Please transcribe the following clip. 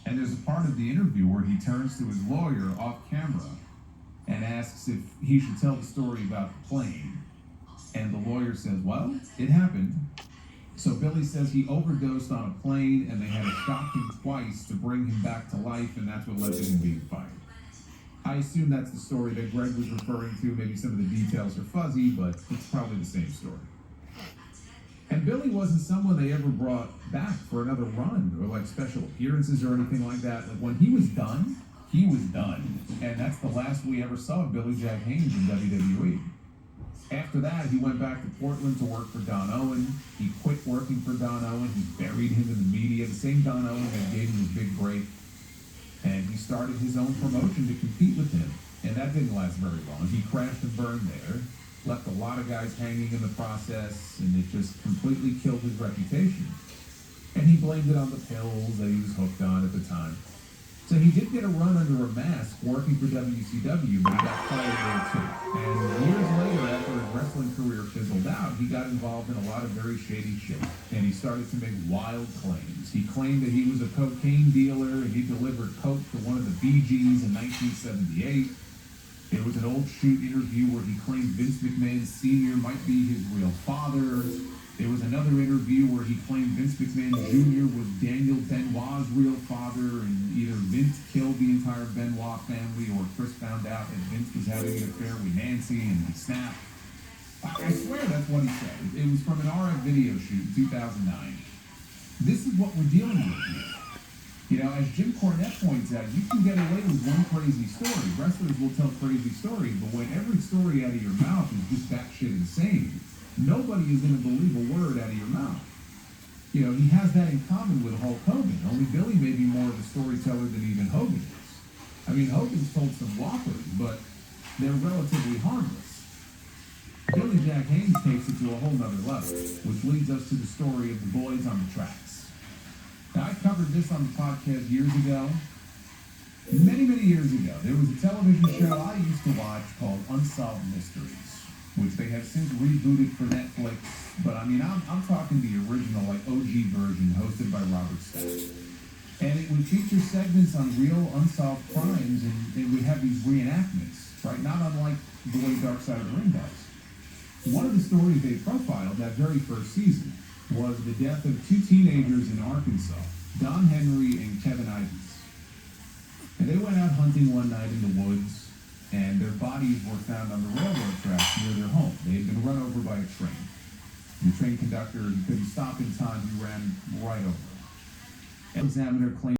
And there's a part of the interview where he turns to his lawyer off camera and asks if he should tell the story about the plane. And the lawyer says, well, it happened. So Billy says he overdosed on a plane and they had to shock him twice to bring him back to life, and that's what led to him being fired. I assume that's the story that Greg was referring to. Maybe some of the details are fuzzy, but it's probably the same story. And Billy wasn't someone they ever brought back for another run or like special appearances or anything like that. Like when he was done, he was done. And that's the last we ever saw of Billy Jack Haynes in WWE. After that, he went back to Portland to work for Don Owen. He quit working for Don Owen. He buried him in the media. The same Don Owen that gave him his big break. And he started his own promotion to compete with him. And that didn't last very long. He crashed and burned there, left a lot of guys hanging in the process, and it just completely killed his reputation. And he blamed it on the pills that he was hooked on at the time. So he did get a run under a mask working for WCW, but he got fired there too. And years later, after his wrestling career fizzled out, he got involved in a lot of very shady shit. And he started to make wild claims. He claimed that he was a cocaine dealer and he delivered coke to one of the Bee Gees in 1978. There was an old shoot interview where he claimed Vince McMahon Sr. might be his real father. There was another interview where he claimed Vince McMahon Jr. was Daniel Benoit's real father, and either Vince killed the entire Benoit family or Chris found out that Vince was having an affair with Nancy and he snapped. I swear that's what he said. It was from an RF video shoot in 2009. This is what we're dealing with here. You know, as Jim Cornette points out, you can get away with one crazy story. Wrestlers will tell crazy stories, but when every story out of your mouth is just batshit insane, nobody is going to believe a word out of your mouth. You know, he has that in common with Hulk Hogan. Only Billy may be more of a storyteller than even Hogan is. I mean, Hogan's told some whoppers, but they're relatively harmless. Billy Jack Haynes takes it to a whole nother level, which leads us to the story of the boys on the tracks. Now, I covered this on the podcast years ago. Many, many years ago, there was a television show I used to watch called Unsolved Mysteries, which they have since rebooted for Netflix. But I mean, I'm talking the original, like OG version, hosted by Robert Stack. And it would feature segments on real unsolved crimes, and it would have these reenactments, right? Not unlike the way Dark Side of the Ring does. One of the stories they profiled that very first season was the death of two teenagers in Arkansas, Don Henry and Kevin Ivins. And they went out hunting one night in the woods, and their bodies were found on the railroad tracks near their home. They had been run over by a train. The train conductor couldn't stop in time. He ran right over them. An examiner claimed